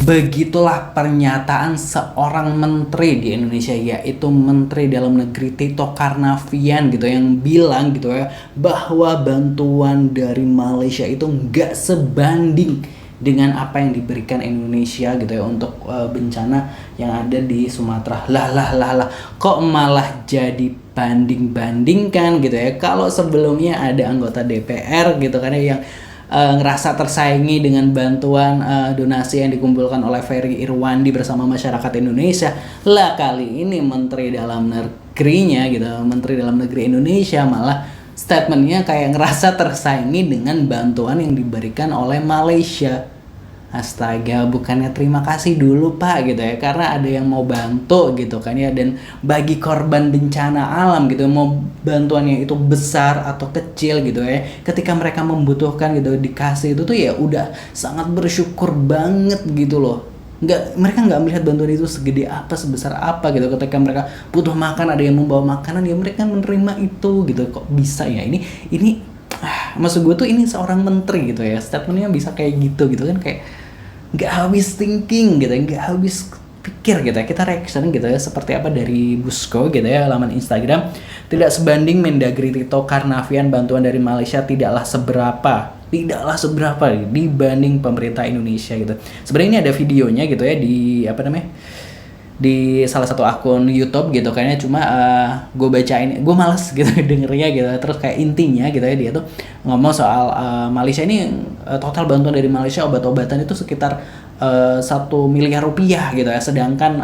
Begitulah pernyataan seorang menteri di Indonesia, yaitu Menteri Dalam Negeri Tito Karnavian gitu, yang bilang gitu ya, bahwa bantuan dari Malaysia itu nggak sebanding dengan apa yang diberikan Indonesia gitu ya untuk bencana yang ada di Sumatera. Lah, kok malah jadi banding-bandingkan gitu ya, kalau sebelumnya ada anggota DPR gitu kan ya, yang ngerasa tersaingi dengan bantuan donasi yang dikumpulkan oleh Ferry Irwandi bersama masyarakat Indonesia. Lah kali ini Menteri Dalam Negerinya gitu, Menteri Dalam Negeri Indonesia malah statementnya kayak ngerasa tersaingi dengan bantuan yang diberikan oleh Malaysia. Astaga, bukannya terima kasih dulu Pak gitu ya, karena ada yang mau bantu gitu kan ya, dan bagi korban bencana alam gitu, mau bantuannya itu besar atau kecil gitu ya, ketika mereka membutuhkan gitu dikasih itu tuh ya udah sangat bersyukur banget gitu loh. Mereka nggak melihat bantuan itu segede apa, sebesar apa gitu. Ketika mereka butuh makan, ada yang membawa makanan, ya mereka menerima itu gitu. Kok bisa ya ini maksud gue tuh ini seorang menteri gitu ya, statementnya bisa kayak gitu kan, kayak nggak habis thinking gitu, nggak habis pikir gitu ya. Kita reaction gitu ya, seperti apa dari Busko gitu ya, laman Instagram. Tidak sebanding Mendagri Tito Karnavian, bantuan dari Malaysia tidaklah seberapa dibanding pemerintah Indonesia gitu. Sebenarnya ini ada videonya gitu ya di salah satu akun YouTube gitu kayaknya, cuma gue bacain, gue males gitu dengernya gitu. Terus kayak intinya gitu ya, dia tuh ngomong soal Malaysia ini, total bantuan dari Malaysia obat-obatan itu sekitar 1 miliar rupiah gitu ya, sedangkan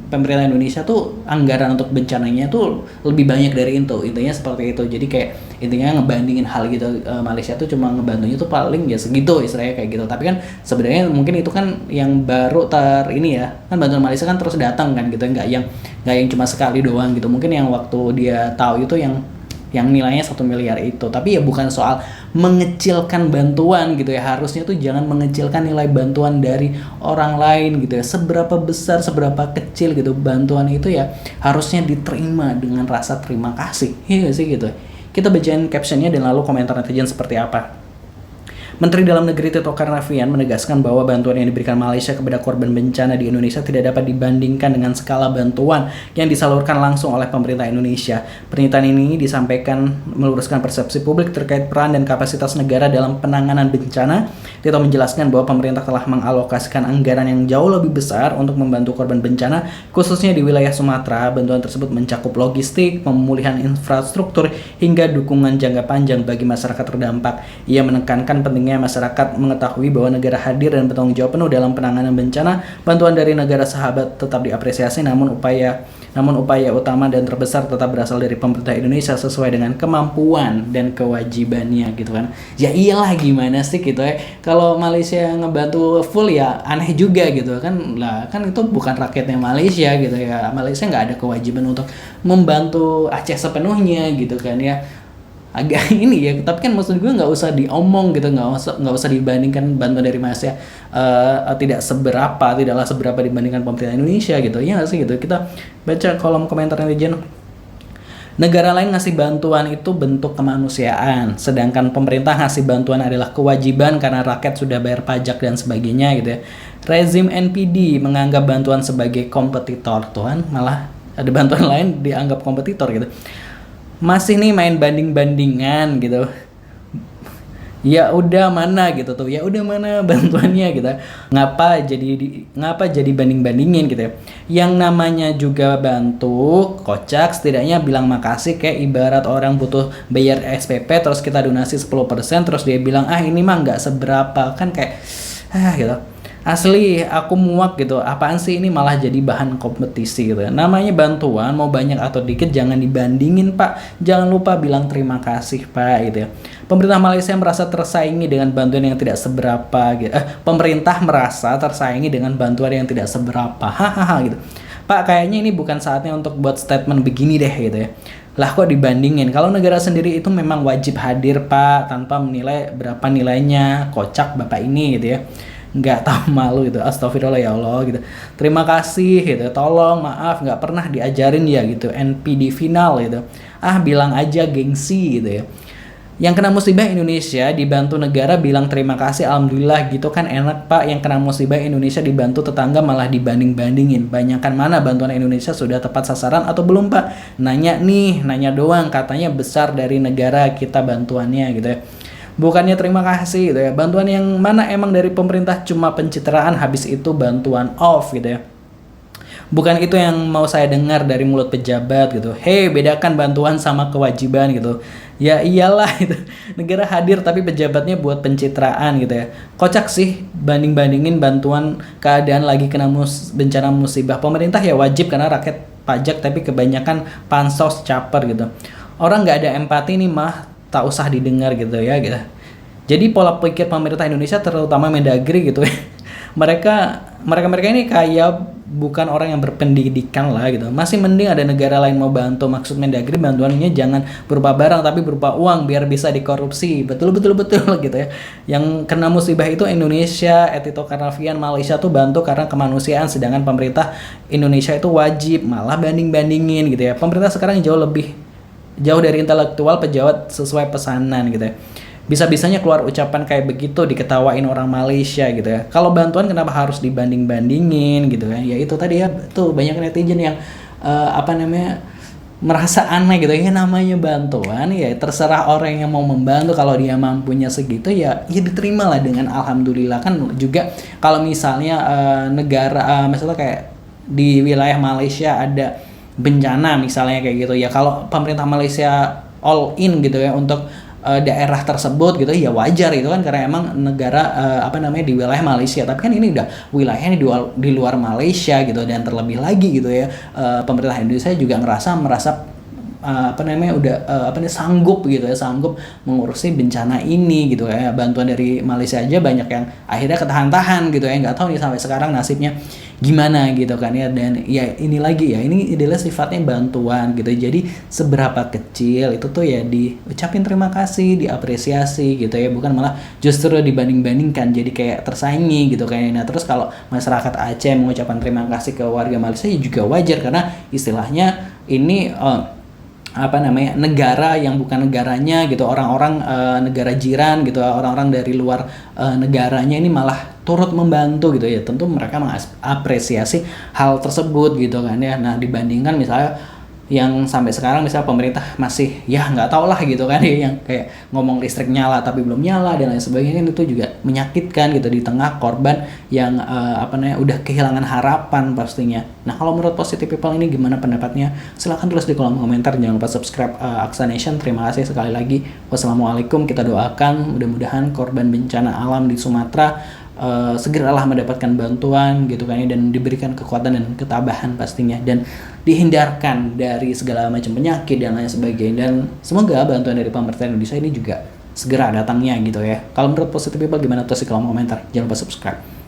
pemerintah Indonesia tuh anggaran untuk bencananya tuh lebih banyak dari itu. Intinya seperti itu. Jadi kayak intinya ngebandingin hal gitu, Malaysia tuh cuma ngebantunya tuh paling ya segitu istilahnya kayak gitu. Tapi kan sebenarnya mungkin itu kan yang baru ini ya, kan bantuan Malaysia kan terus datang kan gitu, nggak yang cuma sekali doang gitu. Mungkin yang waktu dia tahu itu yang nilainya 1 miliar itu. Tapi ya bukan soal mengecilkan bantuan gitu ya, harusnya tuh jangan mengecilkan nilai bantuan dari orang lain gitu ya. Seberapa besar, seberapa kecil gitu bantuan itu ya harusnya diterima dengan rasa terima kasih, iya sih gitu. Kita bacain captionnya dan lalu komentar netizen seperti apa. Menteri Dalam Negeri Tito Karnavian menegaskan bahwa bantuan yang diberikan Malaysia kepada korban bencana di Indonesia tidak dapat dibandingkan dengan skala bantuan yang disalurkan langsung oleh pemerintah Indonesia. Pernyataan ini disampaikan meluruskan persepsi publik terkait peran dan kapasitas negara dalam penanganan bencana. Tito menjelaskan bahwa pemerintah telah mengalokasikan anggaran yang jauh lebih besar untuk membantu korban bencana, khususnya di wilayah Sumatera. Bantuan tersebut mencakup logistik, pemulihan infrastruktur, hingga dukungan jangka panjang bagi masyarakat terdampak. Ia menekankan pentingnya masyarakat mengetahui bahwa negara hadir dan bertanggung jawab penuh dalam penanganan bencana. Bantuan dari negara sahabat tetap diapresiasi, namun upaya utama dan terbesar tetap berasal dari pemerintah Indonesia sesuai dengan kemampuan dan kewajibannya gitu kan. Ya iyalah, gimana sih gitu ya, kalau Malaysia ngebantu full ya aneh juga gitu kan. Lah kan itu bukan rakyatnya Malaysia gitu ya, Malaysia nggak ada kewajiban untuk membantu Aceh sepenuhnya gitu kan ya. Agak ini ya, tapi kan maksud gue nggak usah diomong gitu, nggak usah dibandingkan bantuan dari Malaysia tidaklah seberapa dibandingkan pemerintah Indonesia gitu ya, nggak sih gitu. Kita baca kolom komentar netizen. Negara lain ngasih bantuan itu bentuk kemanusiaan, sedangkan pemerintah ngasih bantuan adalah kewajiban karena rakyat sudah bayar pajak dan sebagainya gitu ya. Rezim NPD menganggap bantuan sebagai kompetitor, Tuhan, malah ada bantuan lain dianggap kompetitor gitu. Masih nih main banding-bandingan gitu. Ya udah mana gitu tuh. Ya udah mana bantuannya gitu. Ngapa jadi banding-bandingin gitu ya. Yang namanya juga bantu, kocak setidaknya bilang makasih. Kayak ibarat orang butuh bayar SPP terus kita donasi 10%, terus dia bilang ini mah nggak seberapa, kan kayak gitu. Asli aku muak gitu, apaan sih ini malah jadi bahan kompetisi gitu. Namanya bantuan mau banyak atau dikit jangan dibandingin Pak, jangan lupa bilang terima kasih Pak gitu ya. Pemerintah Malaysia merasa tersaingi dengan bantuan yang tidak seberapa gitu. Pemerintah merasa tersaingi dengan bantuan yang tidak seberapa, hahaha gitu. Pak, kayaknya ini bukan saatnya untuk buat statement begini deh gitu ya. Lah kok dibandingin, kalau negara sendiri itu memang wajib hadir Pak, tanpa menilai berapa nilainya, kocak Bapak ini gitu ya. Nggak tahu malu gitu, astagfirullah ya Allah gitu. Terima kasih gitu, tolong maaf nggak pernah diajarin ya gitu NPD final gitu. Bilang aja gengsi gitu ya. Yang kena musibah Indonesia dibantu negara bilang terima kasih alhamdulillah gitu kan enak Pak. Yang kena musibah Indonesia dibantu tetangga malah dibanding-bandingin. Banyakan mana bantuan Indonesia sudah tepat sasaran atau belum Pak? Nanya nih, nanya doang, katanya besar dari negara kita bantuannya gitu ya. Bukannya terima kasih gitu ya. Bantuan yang mana emang dari pemerintah cuma pencitraan, habis itu bantuan off gitu ya. Bukan itu yang mau saya dengar dari mulut pejabat gitu. Hei, bedakan bantuan sama kewajiban gitu. Ya iyalah itu. Negara hadir tapi pejabatnya buat pencitraan gitu ya. Kocak sih banding-bandingin bantuan keadaan lagi kena bencana musibah. Pemerintah ya wajib karena rakyat pajak, tapi kebanyakan pansos caper gitu. Orang nggak ada empati nih mah, tak usah didengar gitu ya gitu. Jadi pola pikir pemerintah Indonesia terutama Mendagri gitu ya. Mereka ini kayak bukan orang yang berpendidikan lah gitu. Masih mending ada negara lain mau bantu. Maksud Mendagri bantuannya jangan berupa barang tapi berupa uang biar bisa dikorupsi. Betul gitu ya. Yang kena musibah itu Indonesia, Tito Karnavian, Malaysia tuh bantu karena kemanusiaan, sedangkan pemerintah Indonesia itu wajib malah banding-bandingin gitu ya. Pemerintah sekarang jauh dari intelektual, pejabat sesuai pesanan gitu ya. Bisa-bisanya keluar ucapan kayak begitu diketawain orang Malaysia gitu ya. Kalau bantuan kenapa harus dibanding-bandingin gitu ya? Ya itu tadi ya, tuh banyak netizen yang merasa aneh gitu ya. Namanya bantuan ya terserah orang yang mau membantu, kalau dia mampunya segitu ya diterima lah dengan alhamdulillah. Kan juga kalau misalnya negara misalnya kayak di wilayah Malaysia ada bencana misalnya kayak gitu ya, kalau pemerintah Malaysia all in gitu ya untuk daerah tersebut gitu ya wajar itu kan, karena emang negara di wilayah Malaysia. Tapi kan ini udah wilayahnya di luar Malaysia gitu, dan terlebih lagi gitu ya pemerintah Indonesia juga merasa sanggup gitu ya, sanggup mengurusi bencana ini gitu ya. Bantuan dari Malaysia aja banyak yang akhirnya ketahan-tahan gitu ya, nggak tahu nih sampai sekarang nasibnya gimana gitu kan ya. Dan ya ini lagi ya, ini adalah sifatnya bantuan gitu, jadi seberapa kecil itu tuh ya diucapin terima kasih, diapresiasi gitu ya, bukan malah justru dibanding-bandingkan jadi kayak tersaingi gitu kayaknya. Nah terus kalau masyarakat Aceh mengucapkan terima kasih ke warga Malaysia ya juga wajar, karena istilahnya ini negara yang bukan negaranya gitu, orang-orang negara jiran gitu, orang-orang dari luar negaranya ini malah turut membantu gitu ya. Tentu mereka mengapresiasi hal tersebut gitu kan ya. Nah dibandingkan misalnya yang sampai sekarang misalnya pemerintah masih ya nggak tau lah gitu kan ya, yang kayak ngomong listrik nyala tapi belum nyala dan lain sebagainya, itu juga menyakitkan gitu di tengah korban yang udah kehilangan harapan pastinya. Nah kalau menurut Positive People ini gimana pendapatnya? Silahkan tulis di kolom komentar, jangan lupa subscribe Aksa Nation. Terima kasih sekali lagi. Wassalamualaikum. Kita doakan mudah-mudahan korban bencana alam di Sumatera segeralah mendapatkan bantuan gitu kan ya, dan diberikan kekuatan dan ketabahan pastinya, dan dihindarkan dari segala macam penyakit dan lain sebagainya. Dan semoga bantuan dari pemerintah Indonesia ini juga segera datangnya gitu ya. Kalau menurut Positive People gimana, tulis di kolom komentar. Jangan lupa subscribe.